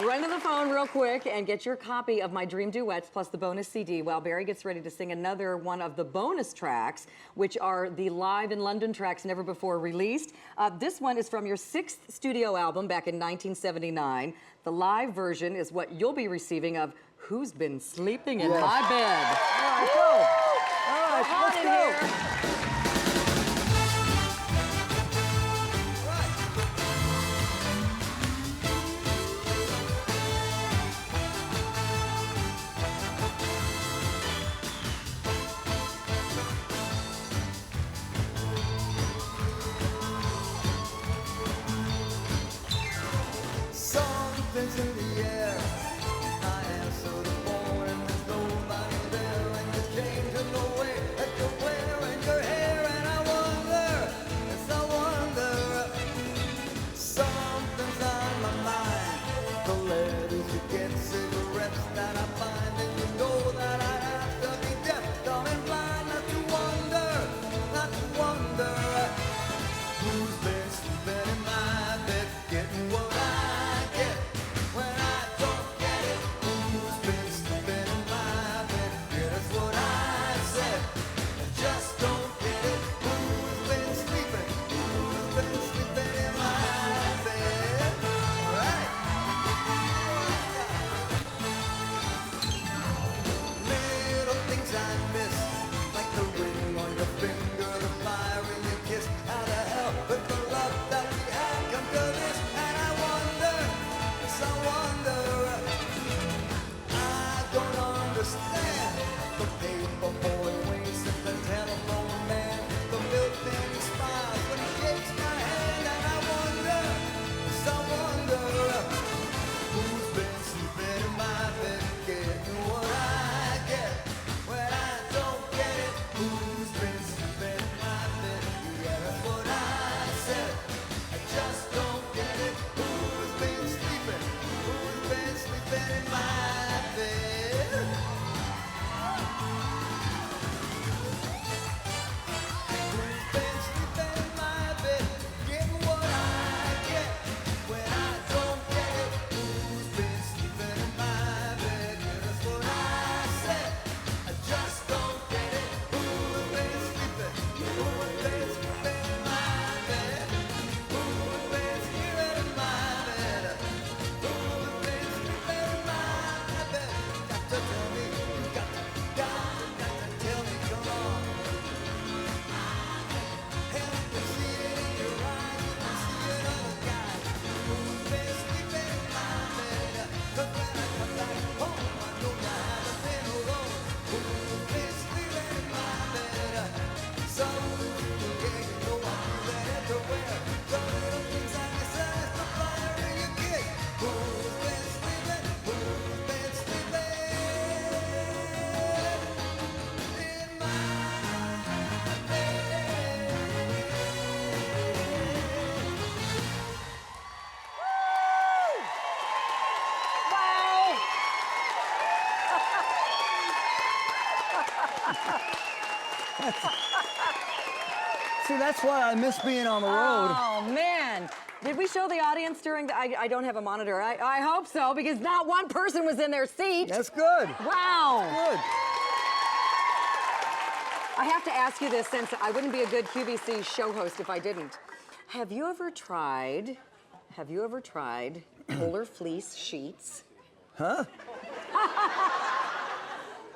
S1: run to the phone real quick and get your copy of my Dream Duets plus the bonus CD while Barry gets ready to sing another one of the bonus tracks, which are the live in London tracks never before released. This one is from your 6th studio album back in 1979. The live version is what you'll be receiving of Who's Been Sleeping in My Bed.
S2: All right, go. All right,
S1: Hot
S2: let's
S1: in
S2: go.
S1: here.
S2: Something's in the air. I answer the phone and there's nobody there, and you're changing the way that you're wearing your hair, and I wonder, yes I wonder, something's on my mind. The letters you get, cigarettes that I find, and you know that I have to be deaf, dumb and blind, not to wonder, who's been sleeping in my bed, getting what I get when I don't get it. Who's been sleeping in my bed? Yeah, that's what I said. I just don't get it. Who's been sleeping? Who's been sleeping in my bed? All right. Little things I miss, like the ring on your finger, the fire in your kiss. How the hell could the love that we had come to this? And I wonder, yes I wonder, I don't understand. The paper boy winks at the telephone man, the milk penny smiles when he shakes my hand, and I wonder, yes I wonder, who's been sleeping in my bed, getting what I get when I don't get it. Who's been sleeping in my bed? Yeah, that's what I said. I just don't get it. Who's been sleeping? Who's been sleeping in my bed? Who's been sleeping in my bed? Getting what I get when I don't get it. Who's been sleeping in my bed? Yeah, that's what I said. I just don't get it. Who's been sleeping? Who's been sleeping in my bed? Who's been sleeping in my bed? Who's been sleeping in my bed? Got to tell me, you got to tell me, come on. And you can see it in your eyes, you can see it on the guy. Who's been sleeping in my bed? 'Cause when I come back home, I know you haven't been alone. Who's been sleeping in my bed? So, yeah, you know I'm moving everywhere. The little things I miss, is the fire in your kick. Who's been sleeping? Who's been sleeping in my bed?
S1: Wow.
S2: See, that's why I miss being on the road.
S1: Oh, man. Did we show the audience during the... I don't have a monitor. I hope so, because not one person was in their seat.
S2: That's good.
S1: Wow.
S2: Good.
S1: I have to ask you this, since I wouldn't be a good QVC show host if I didn't. Have you ever tried polar fleece sheets?
S2: Huh?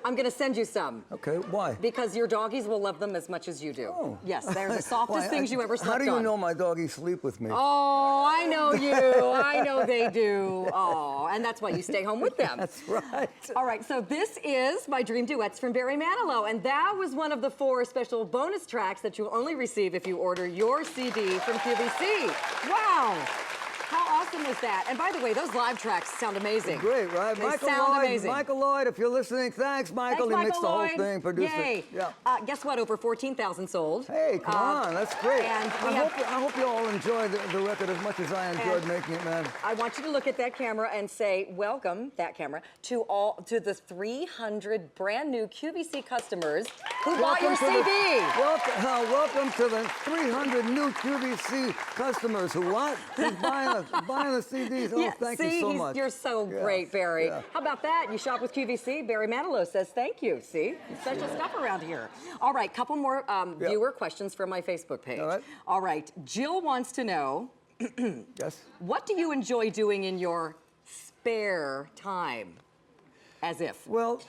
S1: I'm gonna send you some.
S2: Okay, why?
S1: Because your doggies will love them as much as you do.
S2: Oh.
S1: Yes, they're the softest things you ever slept on.
S2: How do you know my doggies sleep with me?
S1: Oh, I know you. I know they do. Oh, and that's why you stay home with them.
S2: That's right.
S1: All right, so this is my Dream Duets from Barry Manilow, and that was one of the 4 special bonus tracks that you'll only receive if you order your CD from QVC. Wow. How awesome was that? And by the way, those live tracks sound amazing.
S2: Great, right?
S1: They sound amazing.
S2: Michael Lloyd, if you're listening, thanks, Michael.
S1: Thanks,
S2: He mixed the
S1: Michael
S2: whole
S1: Lloyd.
S2: thing, produced
S1: Yay.
S2: it. Yeah.
S1: Guess what? Over 14,000 sold.
S2: Hey, come on, that's great.
S1: And
S2: I hope you all enjoy the record as much as I enjoyed making it, man.
S1: I want you to look at that camera and say, welcome, that camera, to the 300 brand new QVC customers who bought your CD.
S2: Welcome to the 300 new QVC customers who what? Who's buying the CDs. Oh, thank you so much.
S1: You're so great, Barry.
S2: Yeah.
S1: How about that? You shop with QVC. Barry Manilow says thank you. See? Special stuff around here. All right, couple more viewer questions from my Facebook page.
S2: All right.
S1: All right, Jill wants to know,
S2: Yes?
S1: what do you enjoy doing in your spare time? As if.
S2: Well,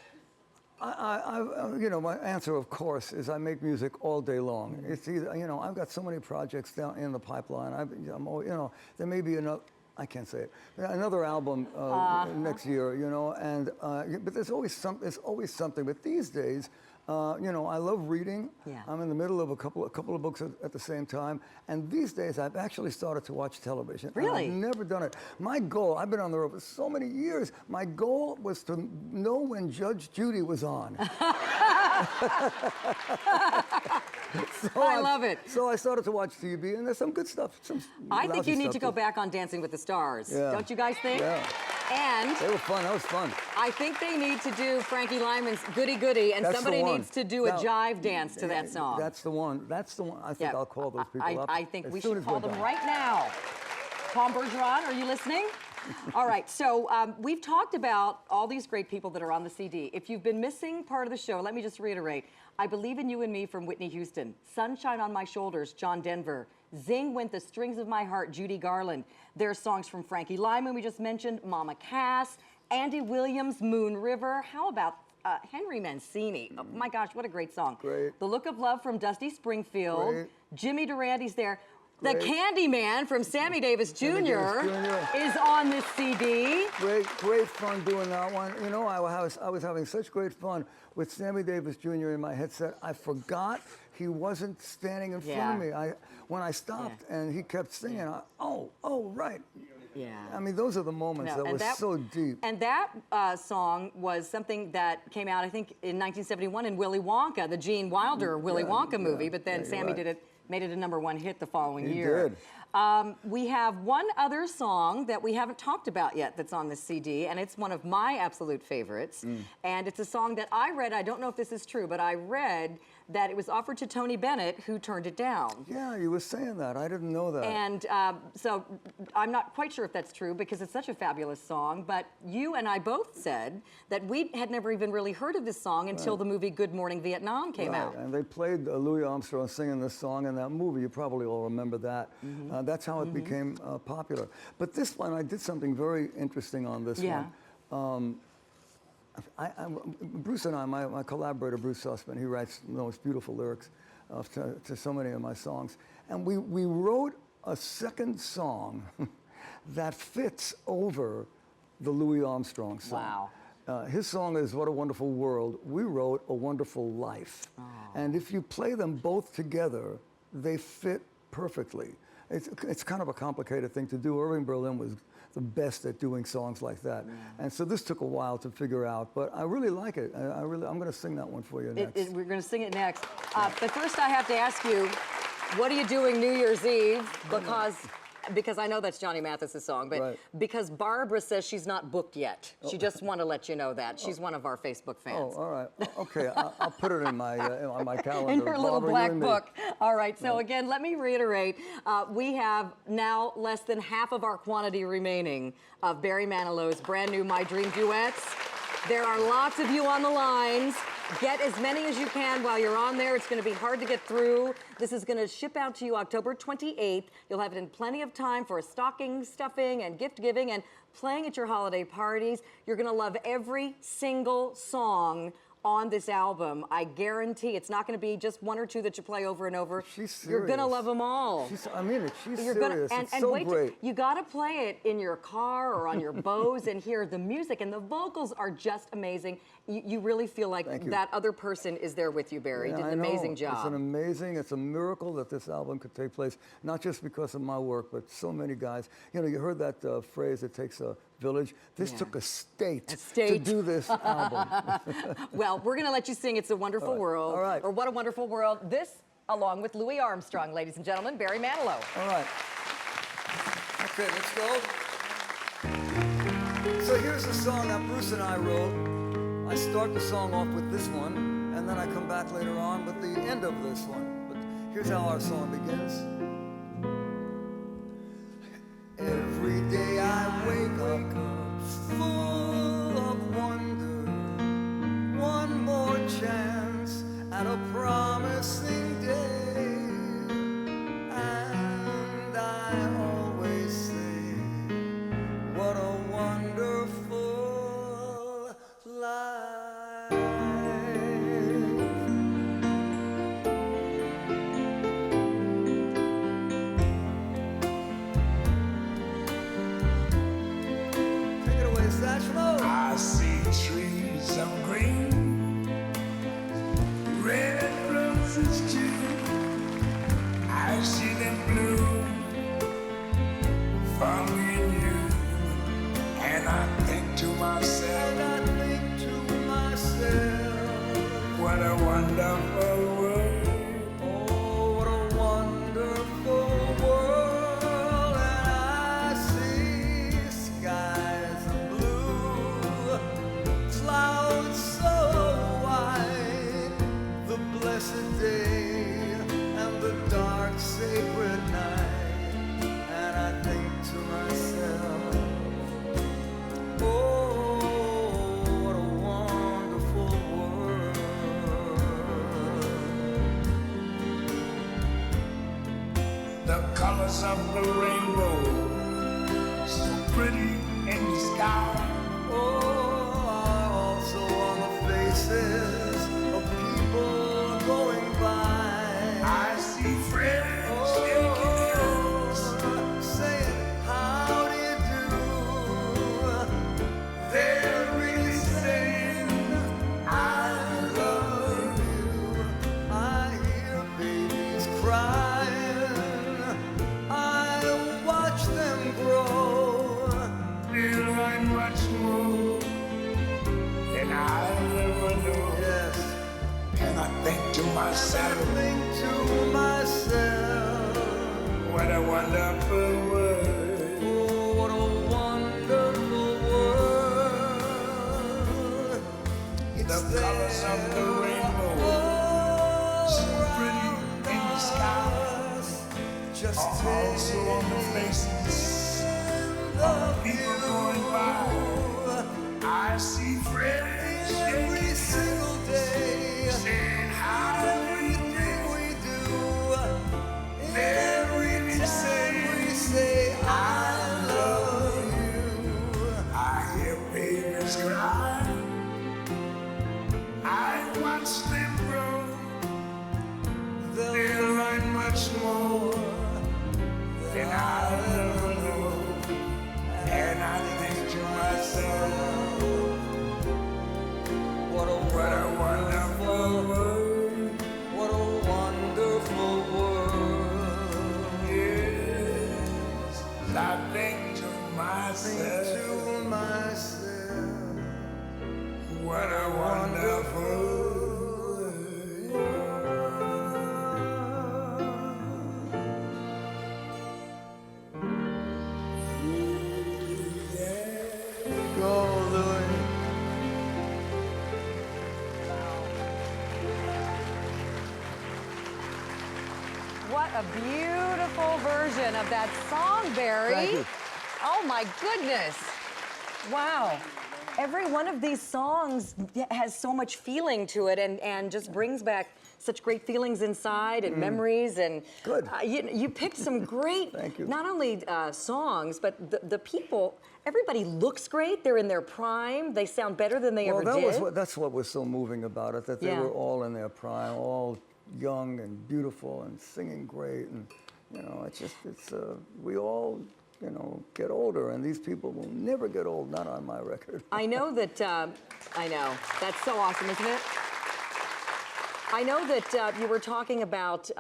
S2: my answer, of course, is I make music all day long. It's either, I've got so many projects down in the pipeline. There may be another album next year, but there's always something. But these days, I love reading.
S1: Yeah.
S2: I'm in the middle of a couple of books at the same time. And these days, I've actually started to watch television.
S1: Really?
S2: I've never done it. My goal, I've been on the road for so many years, my goal was to know when Judge Judy was on.
S1: I love it.
S2: So I started to watch TV, and there's some good stuff.
S1: I think you need to go back on Dancing with the Stars.
S2: Yeah.
S1: Don't you guys think?
S2: Yeah.
S1: And
S2: They were fun. That was fun.
S1: I think they need to do Frankie Lyman's Goody Goody, and
S2: That's
S1: somebody
S2: the one.
S1: needs to do a
S2: Now,
S1: jive dance to that song.
S2: That's the one. I think I'll call those people up.
S1: I think
S2: as
S1: we
S2: soon
S1: should
S2: as
S1: call
S2: we're
S1: them
S2: done.
S1: right now. Tom Bergeron, are you listening? All right, so we've talked about all these great people that are on the CD. If you've been missing part of the show, let me just reiterate. I Believe in You and Me from Whitney Houston. Sunshine on My Shoulders, John Denver. Zing Went the Strings of My Heart, Judy Garland. There are songs from Frankie Lyman, we just mentioned, Mama Cass, Andy Williams, Moon River. How about Henry Mancini? Oh my gosh, what a great song.
S2: Great.
S1: The Look of Love from Dusty Springfield.
S2: Great.
S1: Jimmy Durante's there.
S2: Great.
S1: The Candyman from Sammy Davis Jr.
S2: Davis Jr.
S1: is on this CD.
S2: Great fun doing that one. I was having such great fun with Sammy Davis Jr. in my headset. I forgot he wasn't standing in front of me. When I stopped and he kept singing, right.
S1: Yeah.
S2: I mean, those are the moments that were so deep.
S1: And that song was something that came out, I think, in 1971 in Willy Wonka, the Gene Wilder Willy Wonka movie. But then Sammy made it a #1 hit the following year.
S2: Did.
S1: We have one other song that we haven't talked about yet that's on this CD, and it's one of my absolute favorites. And it's a song that I read, I don't know if this is true, but I read that it was offered to Tony Bennett, who turned it down.
S2: Yeah, you were saying that. I didn't know that.
S1: And so I'm not quite sure if that's true because it's such a fabulous song, but you and I both said that we had never even really heard of this song until the movie Good Morning Vietnam came out.
S2: And they played Louis Armstrong singing this song in that movie. You probably all remember that. That's how it became popular. But this one, I did something very interesting on this one. Bruce and I, my collaborator, Bruce Sussman, he writes the most beautiful lyrics to so many of my songs. And we wrote a second song that fits over the Louis Armstrong song.
S1: Wow.
S2: His song is What a Wonderful World. We wrote A Wonderful Life. And if you play them both together, they fit perfectly. It's kind of a complicated thing to do. Irving Berlin was the best at doing songs like that. And so this took a while to figure out, but I really like it. I'm going to sing that one for you next.
S1: We're going to sing it next. But first I have to ask you, what are you doing New Year's Eve? Because I know that's Johnny Mathis's song, but because Barbara says she's not booked yet. She just want to let you know that. She's one of our Facebook fans.
S2: Oh, all right. Okay, I'll put it in my calendar.
S1: In her little
S2: Barbara,
S1: black
S2: you and me.
S1: book. All right, so again, let me reiterate. We have now less than half of our quantity remaining of Barry Manilow's brand new My Dream Duets. There are lots of you on the lines. Get as many as you can while you're on there. It's going to be hard to get through. This is going to ship out to you October 28th. You'll have it in plenty of time for stocking stuffing and gift giving and playing at your holiday parties. You're going to love every single song on this album. I guarantee it's not going to be just one or two that you play over and over.
S2: She's serious.
S1: You're going to love them all.
S2: I mean it. She's
S1: You're
S2: serious.
S1: and
S2: It's so
S1: wait,
S2: great.
S1: you got to play it in your car or on your Bose and hear the music, and the vocals are just amazing. You really feel like that other person is there with you, Barry.
S2: Yeah,
S1: Did an amazing job.
S2: It's a miracle that this album could take place, not just because of my work, but so many guys. You know, you heard that phrase, it takes a village. This took a state to do this album.
S1: Well, we're going to let you sing It's a Wonderful World,
S2: All right.
S1: or What a Wonderful World. This, along with Louis Armstrong, ladies and gentlemen, Barry Manilow.
S2: All right. Okay, let's go. So here's a song that Bruce and I wrote. I start the song off with this one, and then I come back later on with the end of this one. But here's how our song begins. Every day I wake up full of wonder, one more chance at a promising day, and I always say, what a wonderful life. Take it away, Satchmo.
S4: I see trees of green, red roses too. I see them bloom for me and you. And I think to myself, what a wonderful world.
S2: Oh, what a wonderful world. And I see skies of blue, clouds so white, the blessed day and the dark sacred night. And I think to myself, oh, what a wonderful world.
S4: The colors of the rainbow, so pretty in the sky.
S2: Oh, are also on the faces of people going by.
S4: I see friends shaking hands,
S2: saying, how do you do?
S4: they're really saying, I love you.
S2: I hear babies crying, I watch them grow.
S4: They'll learn much more than I ever knew.
S2: Yes,
S4: And I think to
S2: I
S4: myself,
S2: think to myself,
S4: what a wonderful world.
S2: oh, what a wonderful world. It's
S4: The colors of the rainbow, so pretty in the sky,
S2: just
S4: are also on the faces of people going by. I see friends
S2: every
S4: shaking
S2: single day.
S4: saying, how do you do?
S2: We do.
S4: They're really
S2: Every time
S4: saying,
S2: we say I love you.
S4: I hear babies cry, I watch them grow. They'll learn much more than I ever knew. And I think to myself,
S2: What a
S4: wonderful world.
S2: what a wonderful world.
S4: Yes, I think to myself,
S2: To myself,
S4: what a wonderful world.
S2: go Louis.
S1: What a beautiful version of that song, Barry.
S2: Thank you.
S1: Oh my goodness. Wow. Every one of these songs has so much feeling to it and just brings back such great feelings inside and memories. And
S2: Good.
S1: You picked some great,
S2: Thank you.
S1: not only songs, but the people. Everybody looks great. They're in their prime. They sound better than they ever did.
S2: That's what was so moving about it, that they
S1: Yeah.
S2: were all in their prime, all young and beautiful and singing great. And, you know, we all, you know, get older, and these people will never get old, not on my record.
S1: I know that, I know. That's so awesome, isn't it? I know that you were talking about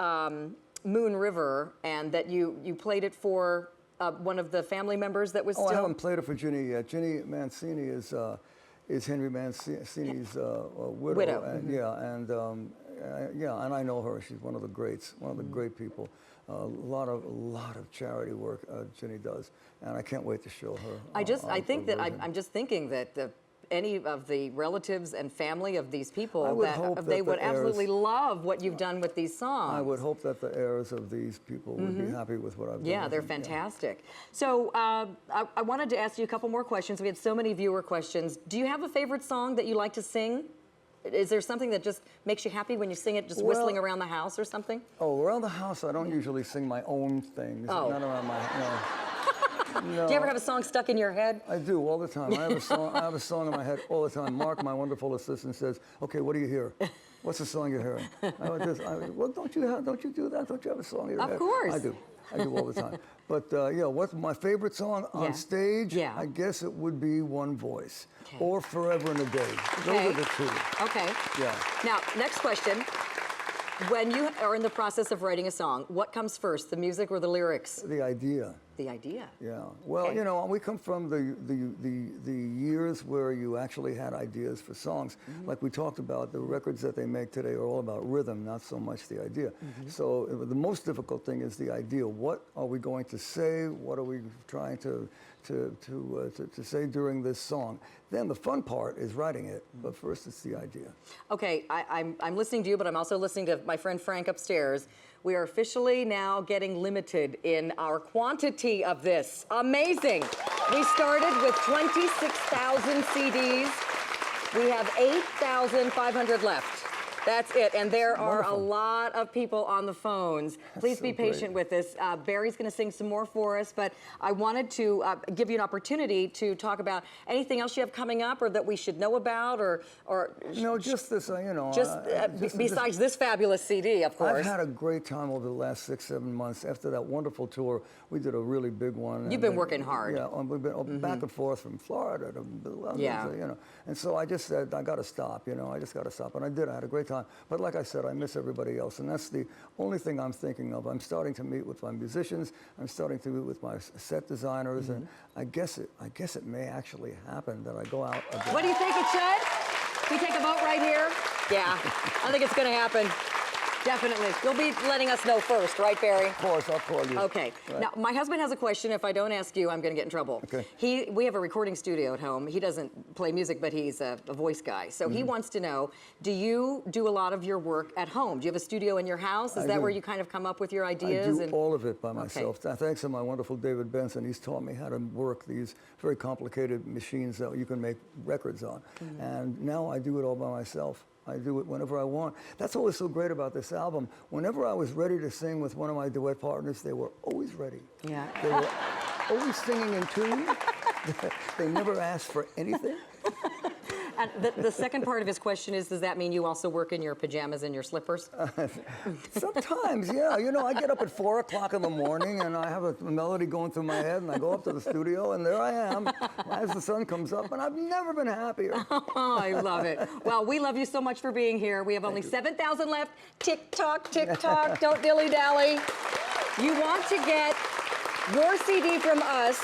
S1: Moon River and that you played it for one of the family members that was
S2: Oh, I
S1: still...
S2: haven't played it for Ginny yet. Ginny Mancini is Henry Mancini's widow. And, and I know her. She's one of the greats, one of the great people. A lot of charity work Ginny does, and I can't wait to show her.
S1: I'm just thinking that any of the relatives and family of these people, they would absolutely love what you've done with these songs.
S2: I would hope that the heirs of these people would be happy with what I've done.
S1: Yeah, they're fantastic. So I wanted to ask you a couple more questions. We had so many viewer questions. Do you have a favorite song that you like to sing? Is there something that just makes you happy when you sing it, just whistling around the house or something?
S2: Oh, around the house, I don't usually sing my own things.
S1: Oh.
S2: Not around my, no.
S1: Do you ever have a song stuck in your head?
S2: I do all the time. I have a song in my head all the time. Mark, my wonderful assistant, says, "Okay, what do you hear? What's the song you're hearing?" Well, don't you do that? Don't you have a song in your head?
S1: Of course.
S2: I do all the time. But what's my favorite song on stage?
S1: Yeah.
S2: I guess it would be One Voice or Forever and a Day. Those are the two.
S1: Okay.
S2: Yeah.
S1: Now, next question. When you are in the process of writing a song, what comes first, the music or the lyrics?
S2: The idea.
S1: The idea.
S2: Yeah. Well, you know, we come from the years where you actually had ideas for songs. Like we talked about, the records that they make today are all about rhythm, not so much the idea. So the most difficult thing is the idea. What are we going to say? What are we trying to say during this song? Then the fun part is writing it, but first it's the idea.
S1: Okay, I'm listening to you, but I'm also listening to my friend Frank upstairs. We are officially now getting limited in our quantity of this. Amazing. We started with 26,000 CDs. We have 8,500 left. That's it, and there are a lot of people on the phones. Please be patient with us. Barry's going to sing some more for us, but I wanted to give you an opportunity to talk about anything else you have coming up, or that we should know about, or
S2: no, just this, you know.
S1: Besides this fabulous CD, of course.
S2: I've had a great time over the last 6-7 months. After that wonderful tour, we did a really big one.
S1: You've been working hard.
S2: Yeah, we've been back and forth from Florida to London, you know. And so I just said, I got to stop, you know. I just got to stop, and I did. I had a great time. But like I said, I miss everybody else, and that's the only thing I'm thinking of. I'm starting to meet with my musicians. I'm starting to meet with my set designers, and I guess it may actually happen that I go out a bit.
S1: What do you think it should? Can we take a vote right here? Yeah, I think it's going to happen. Definitely. You'll be letting us know first, right, Barry?
S2: Of course, I'll call you.
S1: Okay. Right. Now, my husband has a question. If I don't ask you, I'm going to get in trouble.
S2: Okay.
S1: We have a recording studio at home. He doesn't play music, but he's a voice guy. So he wants to know, do you do a lot of your work at home? Do you have a studio in your house? Is that where you kind of come up with your ideas?
S2: I do all of it by myself. Thanks to my wonderful David Benson. He's taught me how to work these very complicated machines that you can make records on. And now I do it all by myself. I do it whenever I want. That's what was so great about this album. Whenever I was ready to sing with one of my duet partners, they were always ready.
S1: Yeah.
S2: They were always singing in tune. They never asked for anything.
S1: And the second part of his question is, does that mean you also work in your pajamas and your slippers?
S2: Sometimes, yeah. You know, I get up at 4 o'clock in the morning and I have a melody going through my head and I go up to the studio and there I am as the sun comes up, and I've never been happier.
S1: Oh, I love it. Well, we love you so much for being here. We have only 7,000 left. Tick-tock, tick-tock, don't dilly-dally. You want to get your CD from us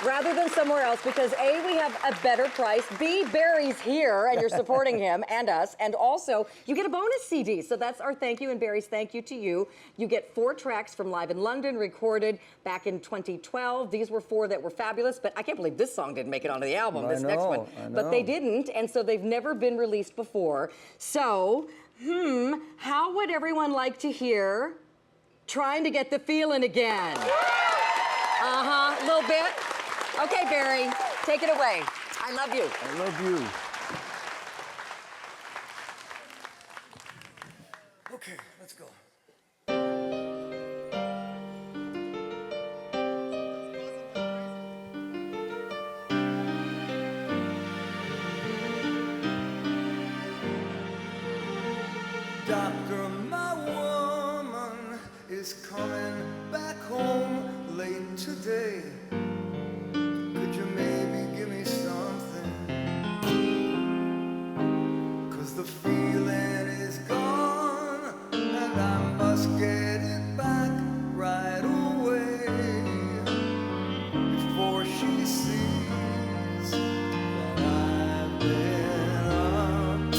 S1: rather than somewhere else because A, we have a better price, B, Barry's here and you're supporting him and us, and also you get a bonus CD. So that's our thank you and Barry's thank you to you. You get 4 tracks from Live in London recorded back in 2012. These were 4 that were fabulous, but I can't believe this song didn't make it onto the album, this next one. But they didn't, and so they've never been released before. So, how would everyone like to hear Trying to Get the Feeling Again? A little bit. Okay, Barry. Take it away. I love you.
S2: I love you. Okay, let's go. Doctor, my woman is coming back home late today. Could you maybe give me something? 'Cause the feeling is gone and I must get it back right away before she sees that I've been up,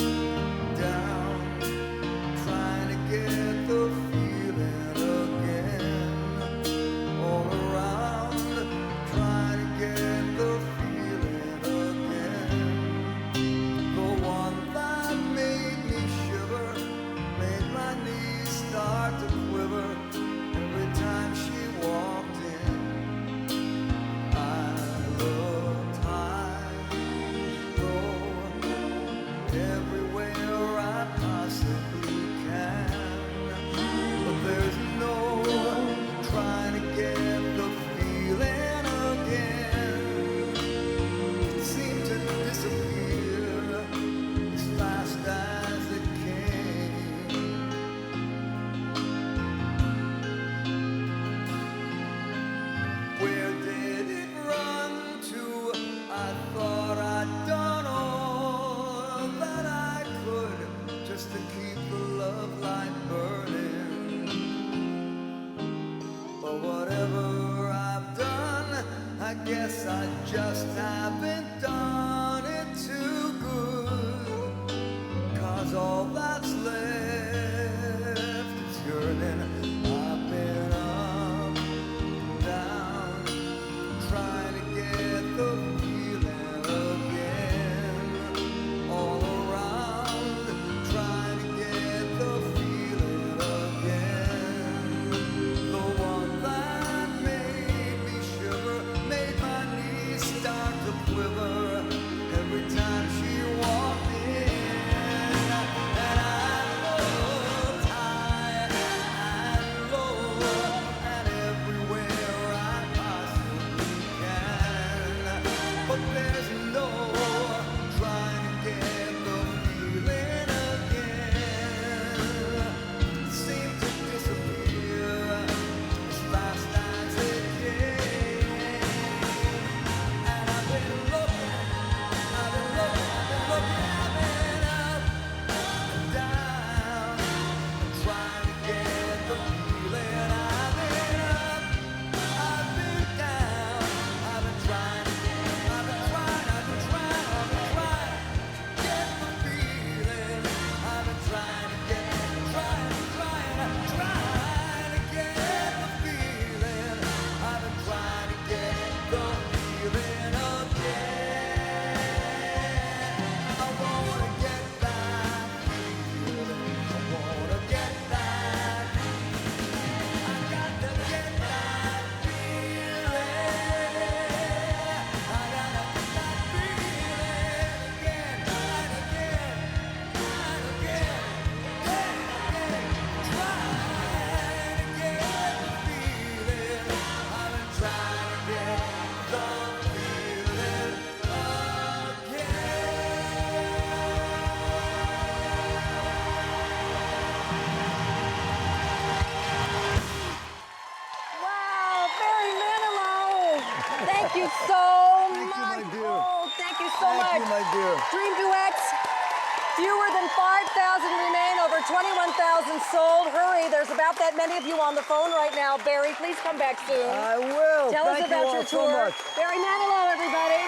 S2: down, trying to get the feeling again, all around, trying to get the feeling again, the one that made me shiver, made my knees start to quiver every time she walked in. I looked high, low, everywhere I possibly can, but there's no trying to get the feeling again. It seemed to disappear as fast as it came. Where did it run to? I thought I'd done all that I could just to keep the love light burning. But whatever I've done, I guess I just haven't done it too good. 'Cause all that's left is yearning. I've been up, down, trying to get the feeling again, all around, trying to get the feeling again, the one that made me shiver, made my knees start to quiver every time she walked in. And I looked high and low and everywhere I possibly can, but there's no trying to get the feeling again. It seemed to disappear as fast as it came. And I've been looking, I've been looking, I've been looking, I've been up and down, trying to get the feeling. I've been up, I've been down, I've been trying, I've been trying, I've been trying, I've been trying to get the feeling. I've been trying to get, trying to get the feeling. I've been trying to get the feeling again. I wanna get that feeling. I wanna get that. I got to get that feeling. I gotta get that feeling again and again and again and again. Trying to get the feeling. I've been trying to get the feeling
S1: Wow, Barry Manilow. Thank you so
S2: Thank you, my
S1: much.
S2: dear.
S1: Oh, thank you so
S2: Thank
S1: much.
S2: you, my dear.
S1: Dream Duets. Fewer than 5,000 remain, over 21,000 sold. Hurry, there's about that many of you on the phone right now. Barry, please come back soon.
S2: I will.
S1: Tell us
S2: Thank you
S1: about
S2: all
S1: your
S2: so
S1: tour.
S2: much.
S1: Barry Manilow, everybody.